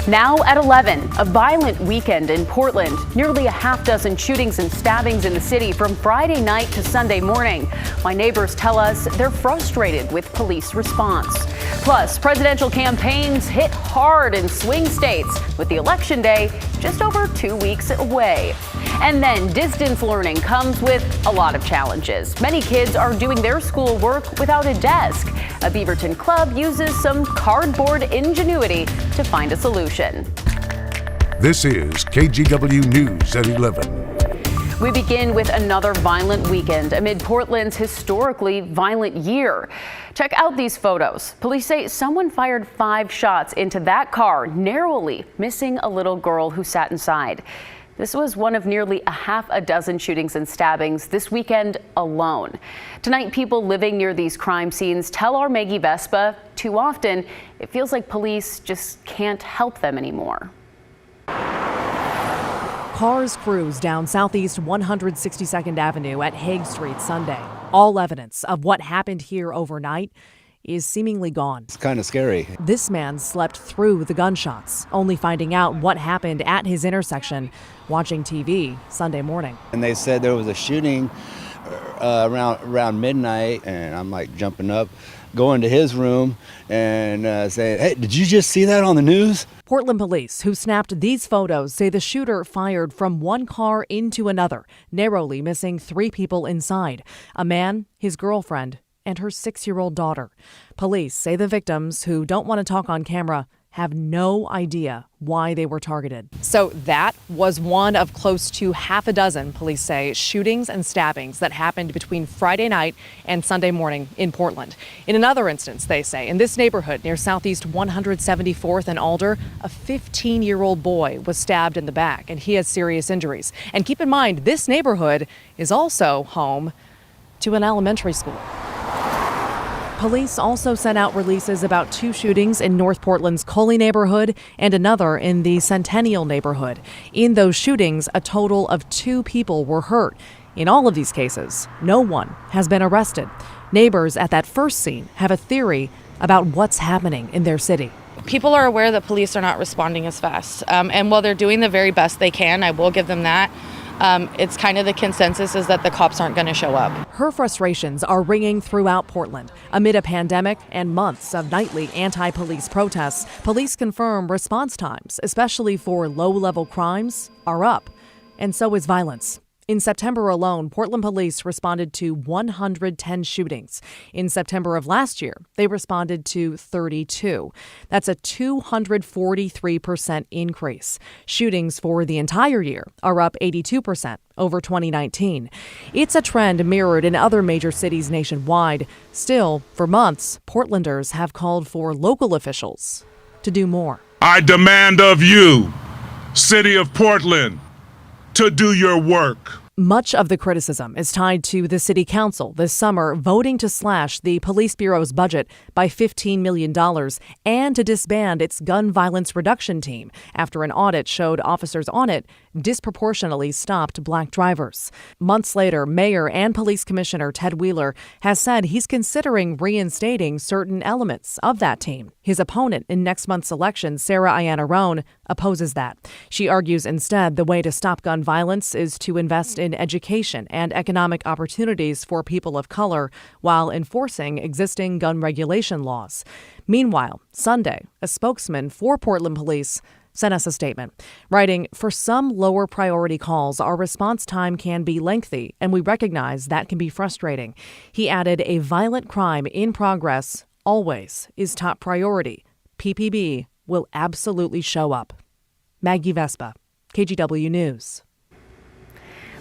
Now at 11, a violent weekend in Portland. Nearly a half dozen shootings and stabbings in the city from Friday night to Sunday morning. My neighbors tell us they're frustrated with police response. Plus, presidential campaigns hit hard in swing states with the election day just over 2 weeks away. And then distance learning comes with a lot of challenges. Many kids are doing their schoolwork without a desk. A Beaverton club uses some cardboard ingenuity to find a solution. This is KGW News at 11. We begin with another violent weekend amid Portland's historically violent year. Check out these photos. Police say someone fired 5 shots into that car, narrowly missing a little girl who sat inside. This was one of nearly a half a dozen shootings and stabbings this weekend alone. Tonight, people living near these crime scenes tell our Maggie Vespa too often it feels like police just can't help them anymore. Cars cruise down Southeast 162nd Avenue at Hague Street Sunday. All evidence of what happened here overnight is seemingly gone. It's kind of scary. This man slept through the gunshots, only finding out what happened at his intersection watching TV Sunday morning. And they said there was a shooting around midnight, and I'm like jumping up, going to his room and saying, "Hey, did you just see that on the news?" Portland police who snapped these photos say the shooter fired from one car into another, narrowly missing 3 people inside: a man, his girlfriend, and her 6-year-old daughter. Police say the victims, who don't want to talk on camera, have no idea why they were targeted. So that was one of close to half a dozen, police say, shootings and stabbings that happened between Friday night and Sunday morning in Portland. In another instance, they say, in this neighborhood near Southeast 174th and Alder, a 15-year-old boy was stabbed in the back, and he has serious injuries. And keep in mind, this neighborhood is also home to an elementary school. Police also sent out releases about 2 shootings in North Portland's Coley neighborhood and another in the Centennial neighborhood. In those shootings, a total of 2 people were hurt. In all of these cases, no one has been arrested. Neighbors at that first scene have a theory about what's happening in their city. People are aware that police are not responding as fast. And while they're doing the very best they can, I will give them that. It's kind of the consensus is that the cops aren't going to show up. Her frustrations are ringing throughout Portland. Amid a pandemic and months of nightly anti-police protests, police confirm response times, especially for low-level crimes, are up. And so is violence. In September alone, Portland police responded to 110 shootings. In September of last year, they responded to 32. That's a 243% increase. Shootings for the entire year are up 82% over 2019. It's a trend mirrored in other major cities nationwide. Still, for months, Portlanders have called for local officials to do more. I demand of you, City of Portland, to do your work. Much of the criticism is tied to the city council this summer voting to slash the police bureau's budget by $15 million and to disband its gun violence reduction team after an audit showed officers on it disproportionately stopped black drivers. Months later, Mayor and Police Commissioner Ted Wheeler has said he's considering reinstating certain elements of that team. His opponent in next month's election, Sarah Ayanna Roan, opposes that. She argues instead the way to stop gun violence is to invest in education and economic opportunities for people of color while enforcing existing gun regulation laws. Meanwhile, Sunday, a spokesman for Portland Police sent us a statement, writing, "For some lower priority calls, our response time can be lengthy, and we recognize that can be frustrating." He added, "A violent crime in progress always is top priority. PPB will absolutely show up." Maggie Vespa, KGW News.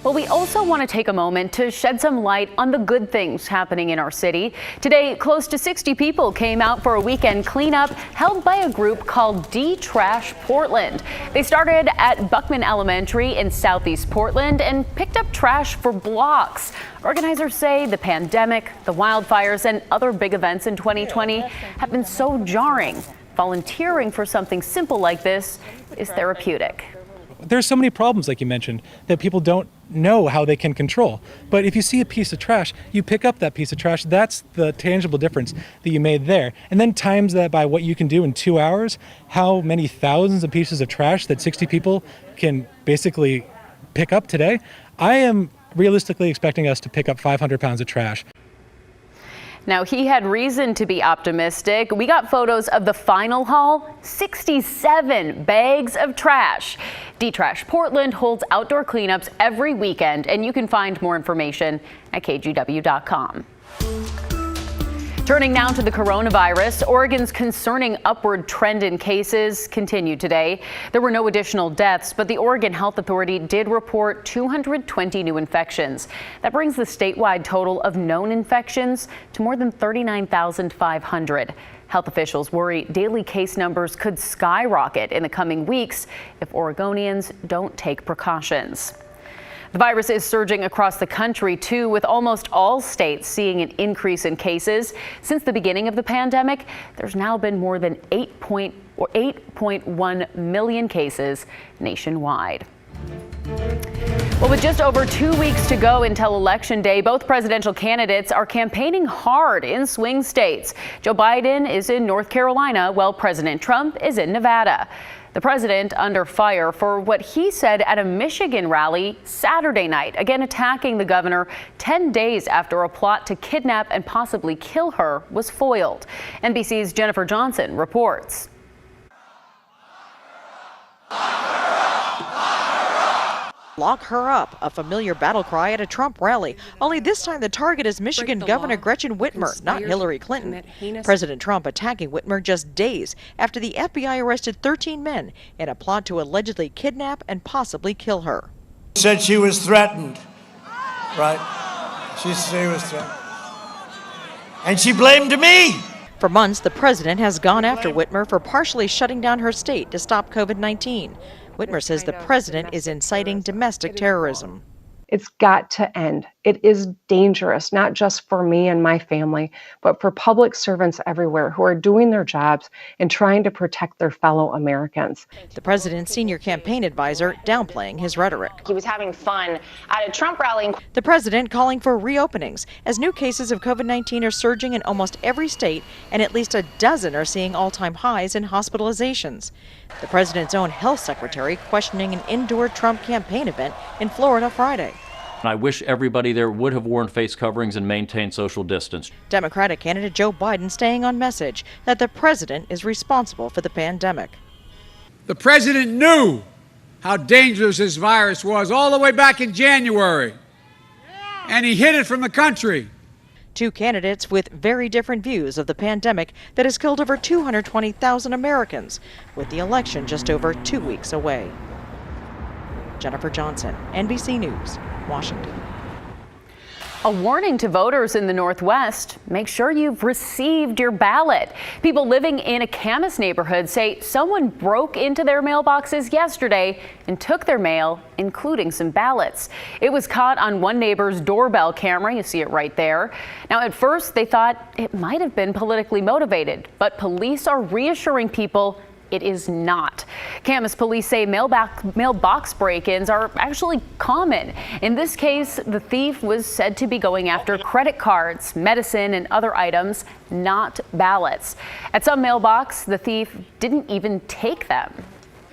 Well, we also want to take a moment to shed some light on the good things happening in our city. Today, close to 60 people came out for a weekend cleanup held by a group called De-Trash Portland. They started at Buckman Elementary in Southeast Portland and picked up trash for blocks. Organizers say the pandemic, the wildfires, and other big events in 2020 have been so jarring. Volunteering for something simple like this is therapeutic. there's so many problems, like you mentioned, that people don't know how they can control. But if you see a piece of trash, you pick up that piece of trash. That's the tangible difference that you made there. And then times that by what you can do in 2 hours, how many thousands of pieces of trash that 60 people can basically pick up today. I am realistically expecting us to pick up 500 pounds of trash. Now, he had reason to be optimistic. We got photos of the final haul, 67 bags of trash. D-Trash Portland holds outdoor cleanups every weekend, and you can find more information at kgw.com. Turning now to the coronavirus, Oregon's concerning upward trend in cases continued today. There were no additional deaths, but the Oregon Health Authority did report 220 new infections. That brings the statewide total of known infections to more than 39,500. Health officials worry daily case numbers could skyrocket in the coming weeks if Oregonians don't take precautions. The virus is surging across the country, too, with almost all states seeing an increase in cases. Since the beginning of the pandemic, there's now been more than 8.1 million cases nationwide. Well, with just over 2 weeks to go until Election Day, both presidential candidates are campaigning hard in swing states. Joe Biden is in North Carolina, while President Trump is in Nevada. The president under fire for what he said at a Michigan rally Saturday night, again attacking the governor 10 days after a plot to kidnap and possibly kill her was foiled. NBC's Jennifer Johnson reports. Lock her up, a familiar battle cry at a Trump rally. Only this time the target is Michigan Governor Gretchen Whitmer, not Hillary Clinton. President Trump attacking Whitmer just days after the FBI arrested 13 men in a plot to allegedly kidnap and possibly kill her. Said she was threatened, right? She said she was threatened. And she blamed me. For months, the president has gone after Whitmer for partially shutting down her state to stop COVID-19. Whitmer says the president is inciting domestic terrorism. It's got to end. It is dangerous, not just for me and my family, but for public servants everywhere who are doing their jobs and trying to protect their fellow Americans. The president's senior campaign advisor downplaying his rhetoric. He was having fun at a Trump rally. The president calling for reopenings as new cases of COVID-19 are surging in almost every state, and at least a dozen are seeing all-time highs in hospitalizations. The president's own health secretary questioning an indoor Trump campaign event in Florida Friday. I wish everybody there would have worn face coverings and maintained social distance. Democratic candidate Joe Biden staying on message that the president is responsible for the pandemic. The president knew how dangerous this virus was all the way back in January, and he hid it from the country. Two candidates with very different views of the pandemic that has killed over 220,000 Americans, with the election just over 2 weeks away. Jennifer Johnson, NBC News, Washington. A warning to voters in the Northwest: make sure you've received your ballot. People living in a Camas neighborhood say someone broke into their mailboxes yesterday and took their mail, including some ballots. It was caught on one neighbor's doorbell camera. You see it right there. Now, at first, they thought it might have been politically motivated, but police are reassuring people it is not. Camas police say mailbox break-ins are actually common. In this case, the thief was said to be going after credit cards, medicine, and other items, not ballots. At some mailbox, the thief didn't even take them.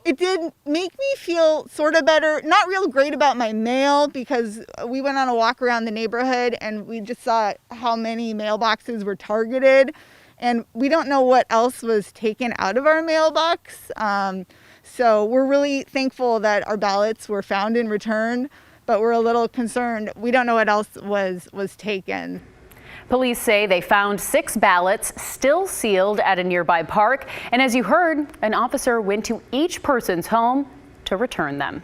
It did make me feel sort of better, not real great about my mail, because we went on a walk around the neighborhood and we just saw how many mailboxes were targeted. And we don't know what else was taken out of our mailbox. So we're really thankful that our ballots were found and returned, but we're a little concerned. We don't know what else was taken. Police say they found 6 ballots still sealed at a nearby park. And as you heard, an officer went to each person's home to return them.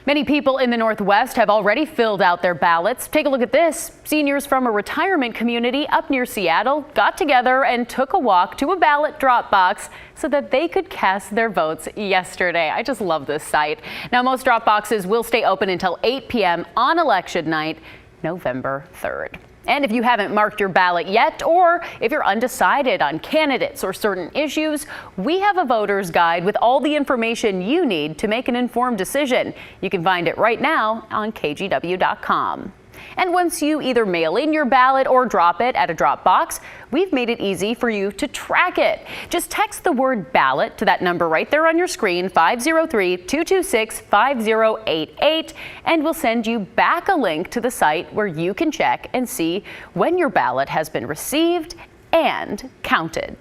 Many people in the Northwest have already filled out their ballots. Take a look at this. Seniors from a retirement community up near Seattle got together and took a walk to a ballot drop box so that they could cast their votes yesterday. I just love this site. Now, most drop boxes will stay open until 8 p.m. on election night, November 3rd. And if you haven't marked your ballot yet, or if you're undecided on candidates or certain issues, we have a voter's guide with all the information you need to make an informed decision. You can find it right now on kgw.com. And once you either mail in your ballot or drop it at a drop box, we've made it easy for you to track it. Just text the word ballot to that number right there on your screen, 503-226-5088, and we'll send you back a link to the site where you can check and see when your ballot has been received and counted.